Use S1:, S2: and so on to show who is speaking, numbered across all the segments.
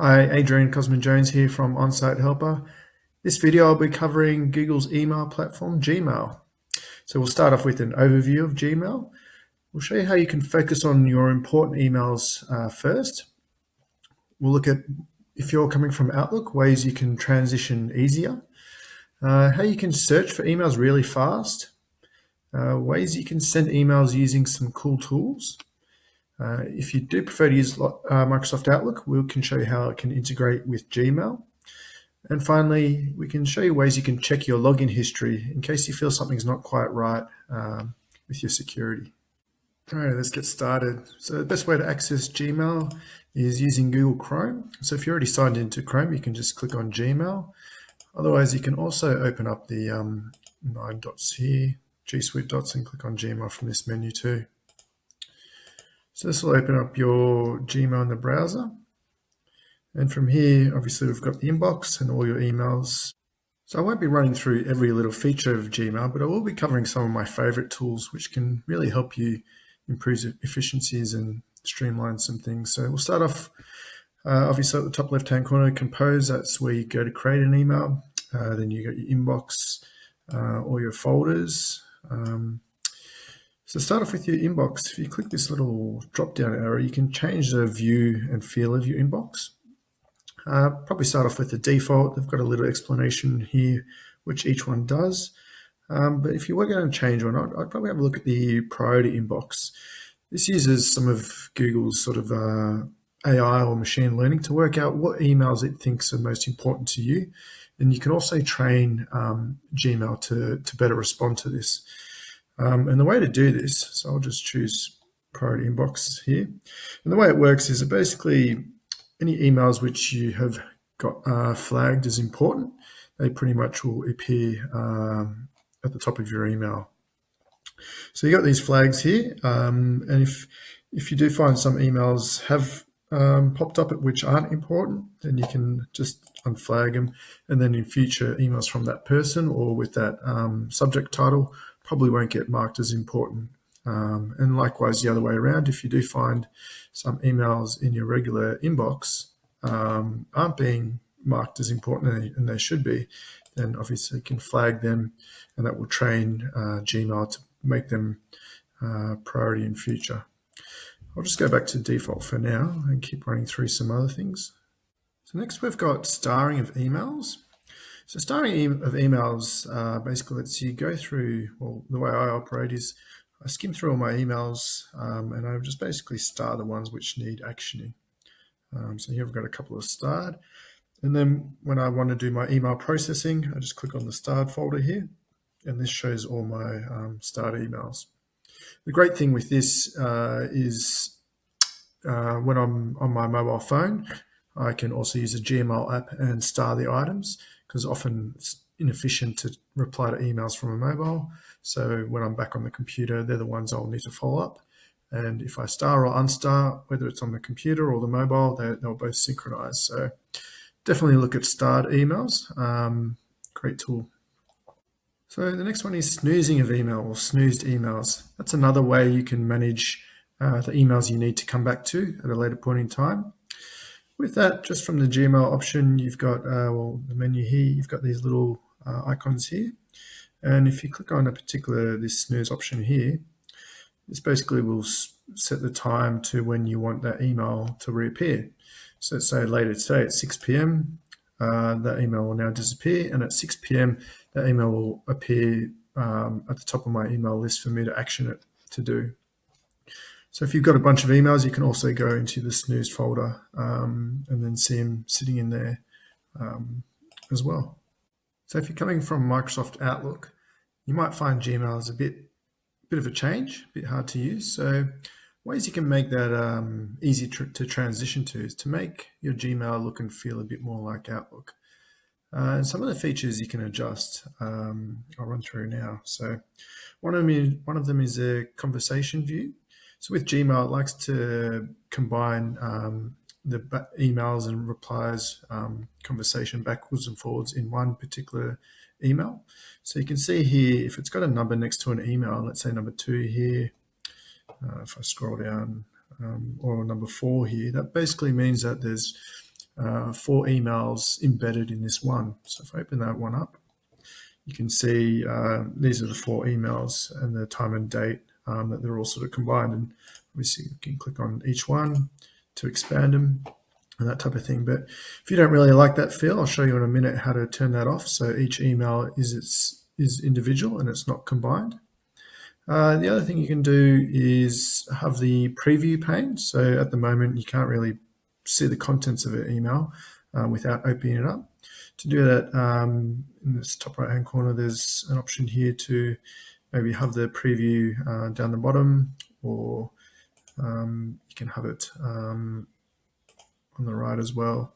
S1: Hi, Adrian Cosman-Jones here from Onsite Helper. This video I'll be covering Google's email platform, Gmail. So we'll start off with an overview of Gmail. We'll show you how you can focus on your important emails first. We'll look at, if you're coming from Outlook, ways you can transition easier, how you can search for emails really fast, ways you can send emails using some cool tools. If you do prefer to use Microsoft Outlook, we can show you how it can integrate with Gmail. And finally, we can show you ways you can check your login history in case you feel something's not quite right with your security. All right, let's get started. So the best way to access Gmail is using Google Chrome. So if you're already signed into Chrome, you can just click on Gmail. Otherwise, you can also open up the 9 dots here, G Suite dots, and click on Gmail from this menu too. So this will open up your Gmail in the browser. And from here, obviously, we've got the inbox and all your emails. So I won't be running through every little feature of Gmail, but I will be covering some of my favorite tools, which can really help you improve efficiencies and streamline some things. So we'll start off, obviously, at the top left-hand corner, Compose. That's where you go to create an email. Then you got your inbox, all your folders. So start off with your inbox. If you click this little drop-down arrow, you can change the view and feel of your inbox. Probably start off with the default. They've got a little explanation here, which each one does. But if you were going to change one, I'd probably have a look at the priority inbox. This uses some of Google's sort of AI or machine learning to work out what emails it thinks are most important to you. And you can also train Gmail to better respond to this. And the way to do this, so I'll just choose priority inbox here. And the way it works is that basically any emails which you have got flagged as important, they pretty much will appear at the top of your email. So you got these flags here, and if you do find some emails have popped up which aren't important, then you can just unflag them, and then in future emails from that person or with that subject title probably won't get marked as important. And likewise, the other way around, if you do find some emails in your regular inbox aren't being marked as important and they should be, then obviously you can flag them, and that will train Gmail to make them priority in future. I'll just go back to default for now and keep running through some other things. So next we've got starring of emails. So starring of emails basically lets you go through, well, the way I operate is I skim through all my emails and I just basically star the ones which need actioning. So here I've got a couple of starred. And then when I want to do my email processing, I just click on the starred folder here, and this shows all my starred emails. The great thing with this is when I'm on my mobile phone, I can also use a Gmail app and star the items, because often it's inefficient to reply to emails from a mobile. So when I'm back on the computer, they're the ones I'll need to follow up. And if I star or unstar, whether it's on the computer or the mobile, they'll both synchronize. So definitely look at starred emails. Great tool. So the next one is snoozing of email or snoozed emails. That's another way you can manage the emails you need to come back to at a later point in time. With that, just from the Gmail option, you've got, well, the menu here, you've got these little icons here. And if you click on this snooze option here, this basically will set the time to when you want that email to reappear. So let's say later today at 6 p.m., that email will now disappear. And at 6 p.m., that email will appear at the top of my email list for me to action it to do. So if you've got a bunch of emails, you can also go into the snooze folder and then see them sitting in there as well. So if you're coming from Microsoft Outlook, you might find Gmail is a bit of a change, a bit hard to use. So ways you can make that easy to transition to is to make your Gmail look and feel a bit more like Outlook. And some of the features you can adjust, I'll run through now. So one of them is a conversation view. So with Gmail, it likes to combine the emails and replies conversation backwards and forwards in one particular email. So you can see here, if it's got a number next to an email, let's say number 2 here, if I scroll down, or number 4 here, that basically means that there's 4 emails embedded in this one. So if I open that one up, you can see these are the 4 emails and the time and date that they're all sort of combined. And obviously you can click on each one to expand them and that type of thing. But if you don't really like that feel, I'll show you in a minute how to turn that off. So each email is individual and it's not combined. The other thing you can do is have the preview pane. So at the moment, you can't really see the contents of an email without opening it up. To do that, in this top right-hand corner, there's an option here to maybe have the preview down the bottom, or you can have it on the right as well,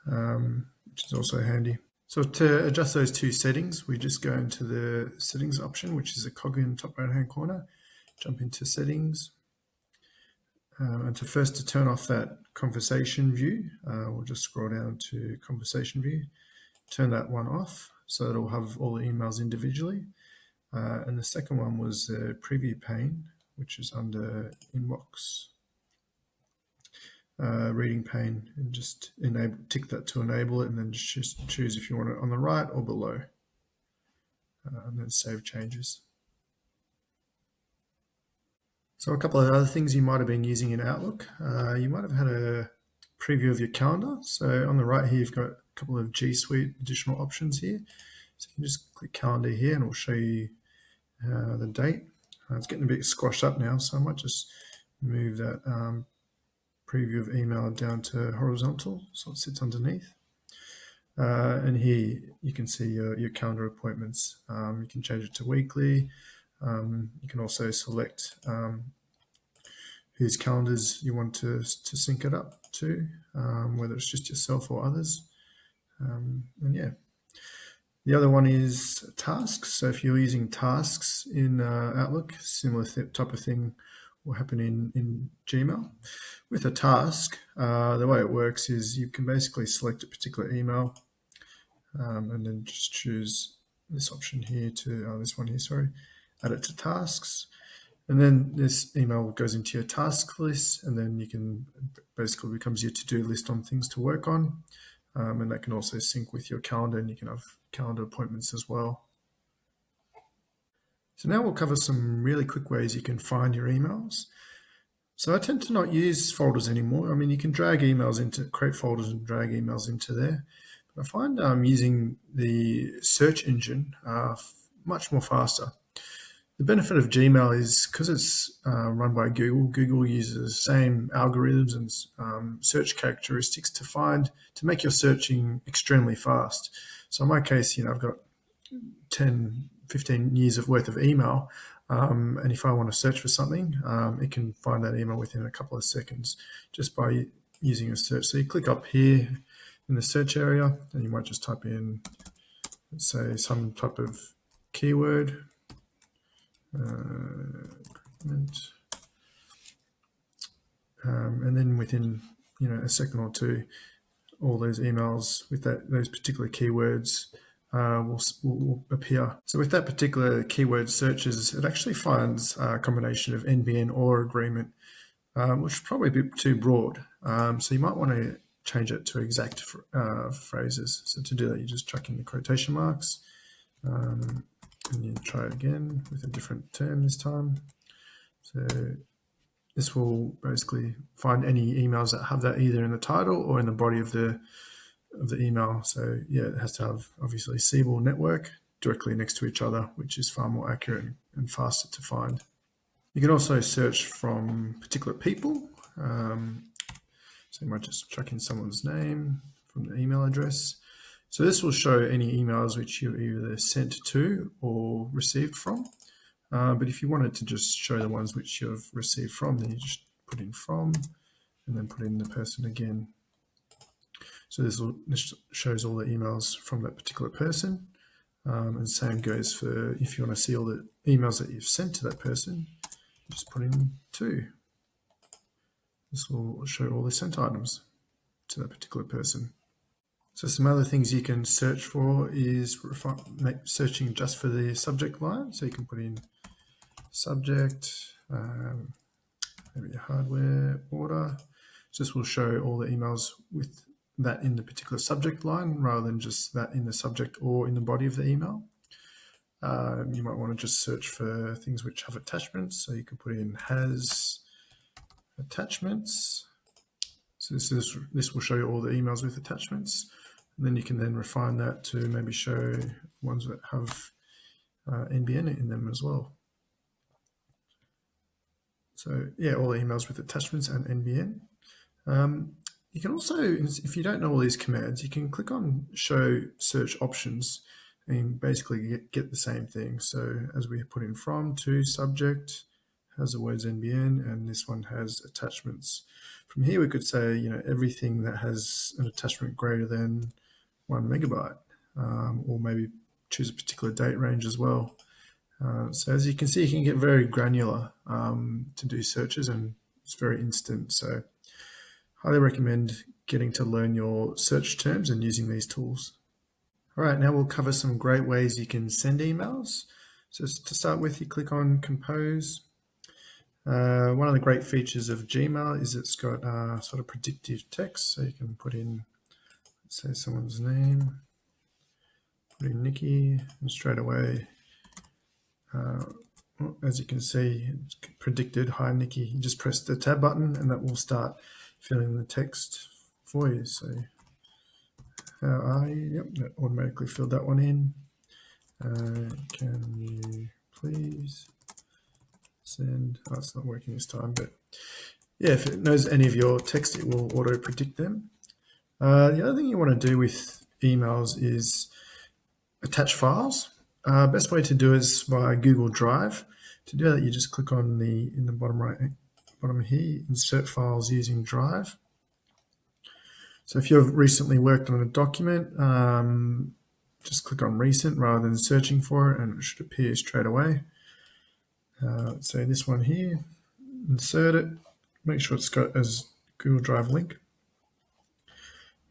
S1: which is also handy. So to adjust those 2 settings, we just go into the settings option, which is a cog in the top right-hand corner, jump into settings. And to turn off that conversation view, we'll just scroll down to conversation view, turn that one off so it'll have all the emails individually. And the second one was the preview pane, which is under inbox. Reading pane, and just tick that to enable it, and then just choose if you want it on the right or below, and then save changes. So a couple of other things you might have been using in Outlook. You might have had a preview of your calendar. So on the right here, you've got a couple of G Suite additional options here. So you can just click calendar here and it'll show you the date. It's getting a bit squashed up now, so I might just move that preview of email down to horizontal so it sits underneath. And here you can see your calendar appointments. You can change it to weekly. You can also select whose calendars you want to sync it up to, whether it's just yourself or others. And yeah. The other one is tasks. So if you're using tasks in Outlook, similar type of thing will happen in Gmail. With a task, the way it works is you can basically select a particular email and then just choose this option here to, this one here, sorry, add it to tasks. And then this email goes into your task list, and then you can basically becomes your to-do list on things to work on. And that can also sync with your calendar, and you can have calendar appointments as well. So now we'll cover some really quick ways you can find your emails. So I tend to not use folders anymore. I mean, you can drag emails into, create folders and drag emails into there. But I find using the search engine much more faster. The benefit of Gmail is because it's run by Google, Google uses the same algorithms and search characteristics to make your searching extremely fast. So in my case, I've got 10, 15 years of worth of email. And if I want to search for something, it can find that email within a couple of seconds just by using a search. So you click up here in the search area, and you might just type in, let's say, some type of keyword. And then within a second or two, all those emails with those particular keywords will appear. So with that particular keyword searches, it actually finds a combination of NBN or agreement, which is probably a bit too broad. So you might want to change it to exact phrases. So to do that, you just chuck in the quotation marks, and you try it again with a different term this time. So this will basically find any emails that have that either in the title or in the body of the email. So yeah, it has to have obviously Siebel network directly next to each other, which is far more accurate and faster to find. You can also search from particular people. So you might just chuck in someone's name from the email address. So this will show any emails which you either sent to or received from. But if you wanted to just show the ones which you've received from, then you just put in from and then put in the person again. So this shows all the emails from that particular person. And same goes for if you want to see all the emails that you've sent to that person, just put in to. This will show all the sent items to that particular person. So some other things you can search for is searching just for the subject line. So you can put in subject, maybe a hardware order. So this will show all the emails with that in the particular subject line rather than just that in the subject or in the body of the email. You might want to just search for things which have attachments. So you could put in has attachments. So this will show you all the emails with attachments. And then you can then refine that to maybe show ones that have NBN in them as well. So yeah, all the emails with attachments and NBN. You can also, if you don't know all these commands, you can click on show search options and basically get the same thing. So as we put in from, to, subject, has the words NBN, and this one has attachments. From here we could say, everything that has an attachment greater than 1 megabyte, or maybe choose a particular date range as well. So as you can see, you can get very granular to do searches, and it's very instant. So highly recommend getting to learn your search terms and using these tools. All right, now we'll cover some great ways you can send emails. So to start with, you click on Compose. One of the great features of Gmail is it's got sort of predictive text. So you can put in, let's say, someone's name, put in Nikki, and straight away, as you can see, it's predicted, hi Nikki. You just press the tab button and that will start filling the text for you. So how are you? Yep, that automatically filled that one in. Can you please send, oh, it's not working this time, but yeah, if it knows any of your text, it will auto predict them. The other thing you want to do with emails is attach files. Best way to do is via Google Drive. To do that, you just click on in the bottom right, bottom here, insert files using Drive. So if you've recently worked on a document, just click on recent rather than searching for it, and it should appear straight away. Let's say this one here, insert it, make sure it's got as Google Drive link.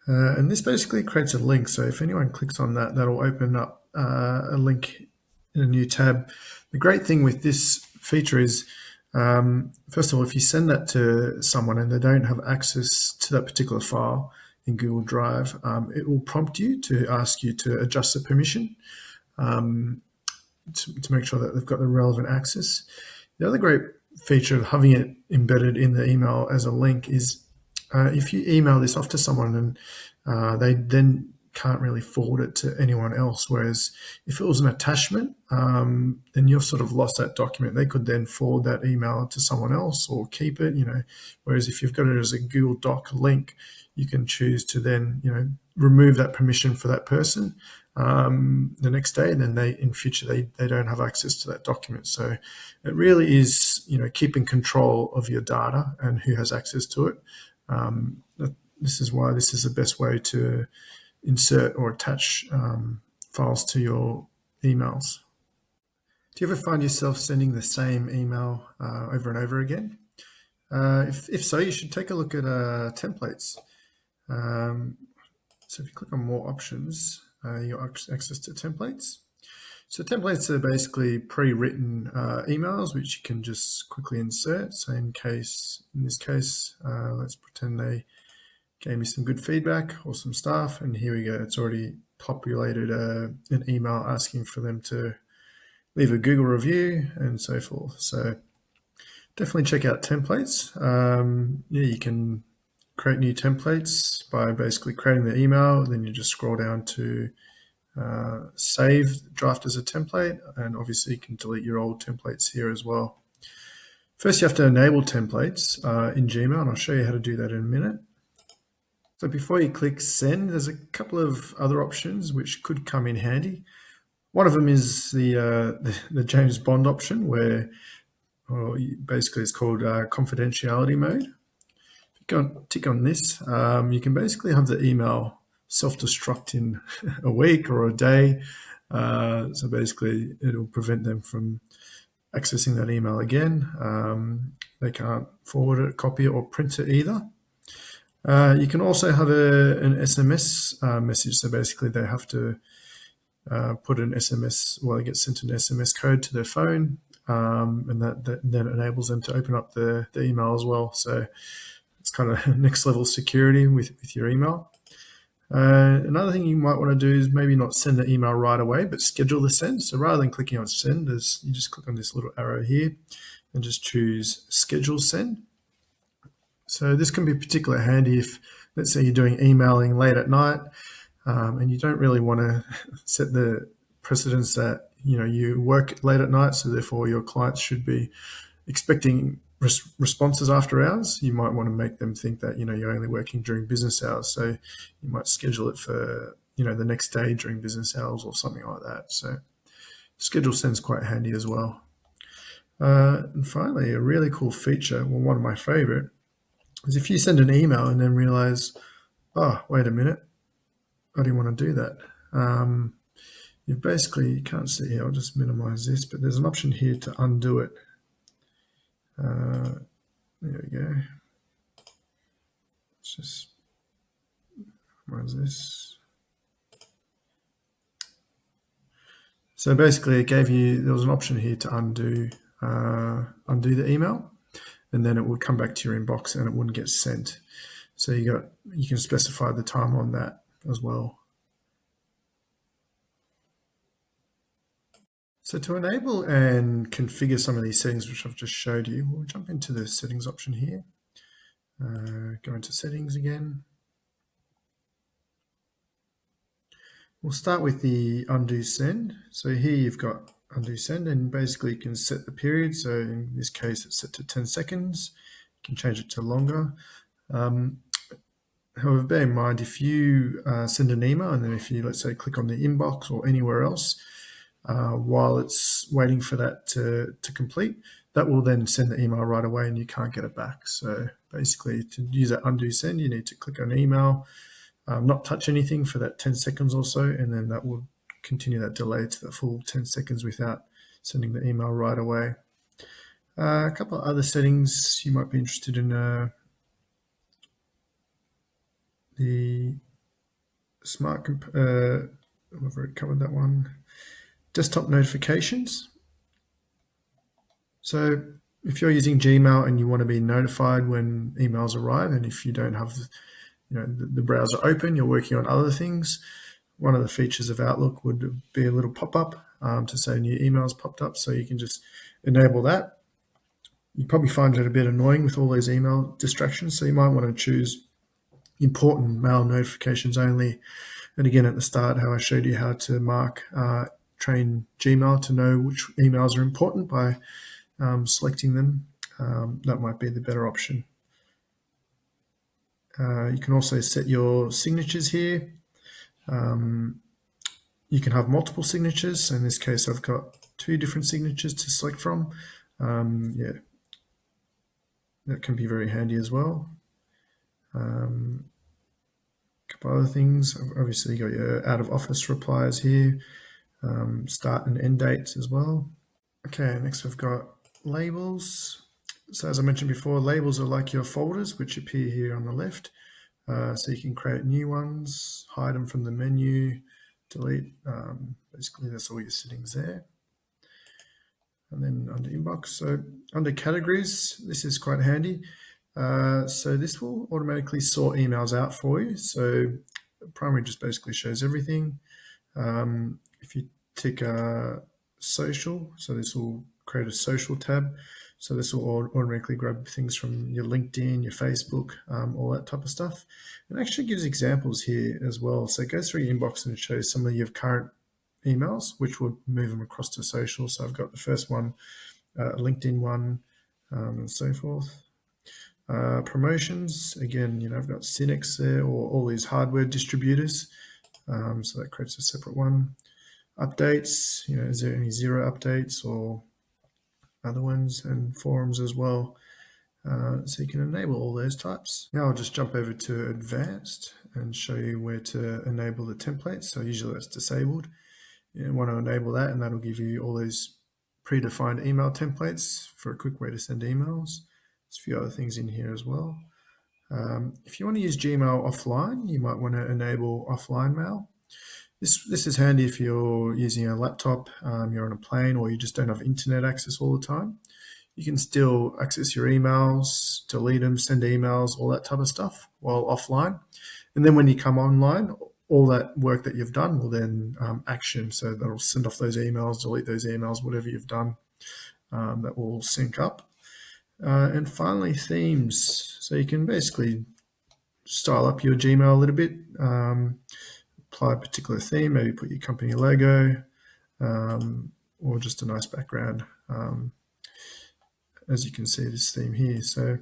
S1: And this basically creates a link. So if anyone clicks on that, that'll open up a link in a new tab. The great thing with this feature is, first of all, if you send that to someone and they don't have access to that particular file in Google Drive, it will prompt you to ask you to adjust the permission to make sure that they've got the relevant access. The other great feature of having it embedded in the email as a link is if you email this off to someone and they then can't really forward it to anyone else. Whereas if it was an attachment, then you've sort of lost that document. They could then forward that email to someone else or keep it, whereas if you've got it as a Google Doc link, you can choose to then, remove that permission for that person the next day, and then in future, they don't have access to that document. So it really is, keeping control of your data and who has access to it. This is why this is the best way to insert or attach files to your emails. Do you ever find yourself sending the same email over and over again? If so, you should take a look at templates. So if you click on more options, you got access to templates. So templates are basically pre-written emails which you can just quickly insert. So in this case, let's pretend they gave me some good feedback or some stuff, and here we go. It's already populated an email asking for them to leave a Google review and so forth. So definitely check out templates. You can create new templates by basically creating the email. Then you just scroll down to save draft as a template, and obviously you can delete your old templates here as well. First, you have to enable templates in Gmail, and I'll show you how to do that in a minute. So before you click send, there's a couple of other options which could come in handy. One of them is the James Bond option, where basically it's called confidentiality mode. If you tick on this, you can basically have the email self-destruct in a week or a day. So basically it'll prevent them from accessing that email again. They can't forward it, copy it, or print it either. You can also have an SMS message. So basically they have to put an SMS, they get sent an SMS code to their phone, and that then enables them to open up the email as well. So It's kind of next level security with your email. Another thing you might want to do is maybe not send the email right away, but schedule the send. So rather than clicking on send, you just click on this little arrow here and just choose schedule send. So this can be particularly handy if, let's say, you're doing emailing late at night and you don't really want to set the precedence that you work late at night, so therefore your clients should be expecting responses after hours. You might want to make them think that you're only working during business hours, so you might schedule it for the next day during business hours or something like that. So schedule send's quite handy as well. And finally, a really cool feature, well, one of my favorite, is if you send an email and then realize, oh, wait a minute, I didn't want to do that. You can't see here, I'll just minimize this, but there's an option here to undo it. There we go. Let's just minimize this. So basically there was an option here to undo the email, and then it would come back to your inbox and it wouldn't get sent. So you can specify the time on that as well. So to enable and configure some of these settings, which I've just showed you, we'll jump into the settings option here. Go into settings again. We'll start with the undo send. So here you've got undo send, and basically you can set the period. So in this case, it's set to 10 seconds. You can change it to longer. However, bear in mind, if you send an email and then if you, let's say, click on the inbox or anywhere else, while it's waiting for that to complete, that will then send the email right away and you can't get it back. So basically, to use that undo send, you need to click on email, not touch anything for that 10 seconds or so, and then that will continue that delay to the full 10 seconds without sending the email right away. A couple of other settings you might be interested in. The smart, we've already covered that one. Desktop notifications. So if you're using Gmail and you want to be notified when emails arrive, and if you don't have the browser open, you're working on other things, one of the features of Outlook would be a little pop-up to say new emails popped up, so you can just enable that. You probably find it a bit annoying with all those email distractions, so you might want to choose important mail notifications only. And again, at the start, how I showed you how to train Gmail to know which emails are important by selecting them. That might be the better option. You can also set your signatures here. You can have multiple signatures. So in this case, I've got 2 different signatures to select from. Yeah, that can be very handy as well. Couple other things. Obviously, you got your out of office replies here, start and end dates as well. Okay, next we've got labels. So as I mentioned before, labels are like your folders, which appear here on the left. So you can create new ones, hide them from the menu, delete. Basically, that's all your settings there. And then under inbox, so under categories, this is quite handy. So this will automatically sort emails out for you. So primary just basically shows everything. If you tick social, so this will create a social tab. So this will automatically grab things from your LinkedIn, your Facebook, all that type of stuff. It actually gives examples here as well. So it goes through your inbox and it shows some of your current emails, which would move them across to social. So I've got the first one, LinkedIn one, and so forth. Promotions, again, I've got Cinex there, or all these hardware distributors. So that creates a separate one. Updates, is there any zero updates or other ones, and forums as well. So you can enable all those types. Now I'll just jump over to advanced and show you where to enable the templates. So usually that's disabled. You want to enable that, and that'll give you all those predefined email templates for a quick way to send emails. There's a few other things in here as well. If you want to use Gmail offline, you might want to enable offline mail. This is handy if you're using a laptop, you're on a plane, or you just don't have internet access all the time. you can still access your emails, delete them, send emails, all that type of stuff while offline. And then when you come online, all that work that you've done will then action. So that'll send off those emails, delete those emails, whatever you've done, that will sync up. And finally, themes. So you can basically style up your Gmail a little bit, apply a particular theme, maybe put your company logo, or just a nice background. As you can see, this theme here. So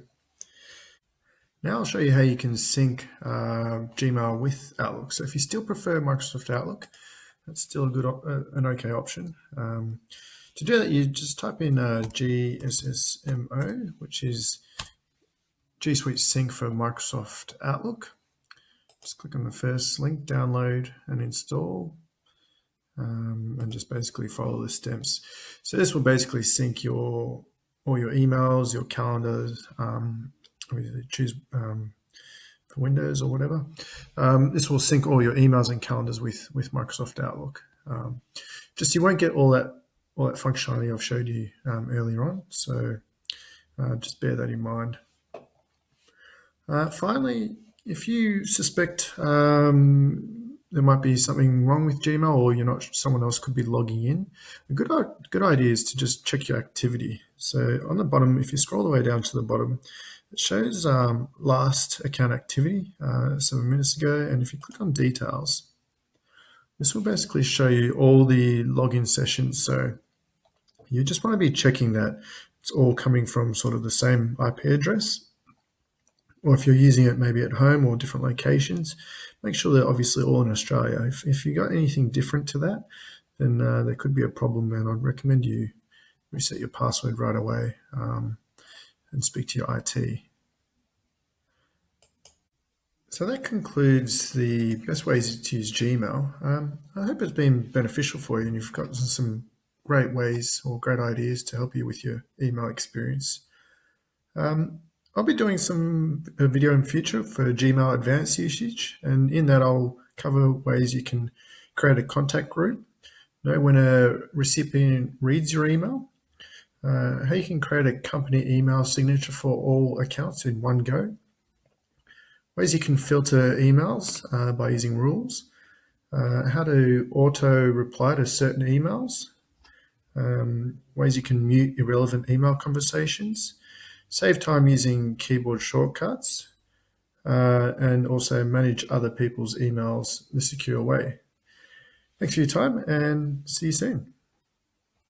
S1: now I'll show you how you can sync Gmail with Outlook. So if you still prefer Microsoft Outlook, that's still a good, an okay option. To do that, you just type in GSSMO, which is G Suite Sync for Microsoft Outlook. Just click on the first link, download and install, and just basically follow the steps. So this will basically sync all your emails, your calendars, choose for Windows or whatever. This will sync all your emails and calendars with Microsoft Outlook. Just you won't get all that functionality I've showed you earlier on, so just bear that in mind. Finally, if you suspect there might be something wrong with Gmail, or someone else could be logging in, a good idea is to just check your activity. So on the bottom, if you scroll the way down to the bottom, it shows last account activity 7 minutes ago, and if you click on details, this will basically show you all the login sessions. So you just want to be checking that it's all coming from sort of the same IP address, or if you're using it maybe at home or different locations, make sure they're obviously all in Australia. If you got anything different to that, then there could be a problem, and I'd recommend you reset your password right away and speak to your IT. So that concludes the best ways to use Gmail. I hope it's been beneficial for you, and you've got some great ways or great ideas to help you with your email experience. I'll be doing a video in future for Gmail advanced usage, and in that I'll cover ways you can create a contact group, know when a recipient reads your email, how you can create a company email signature for all accounts in one go, ways you can filter emails by using rules, how to auto reply to certain emails, ways you can mute irrelevant email conversations, save time using keyboard shortcuts, and also manage other people's emails in a secure way. Thanks for your time, and see you soon.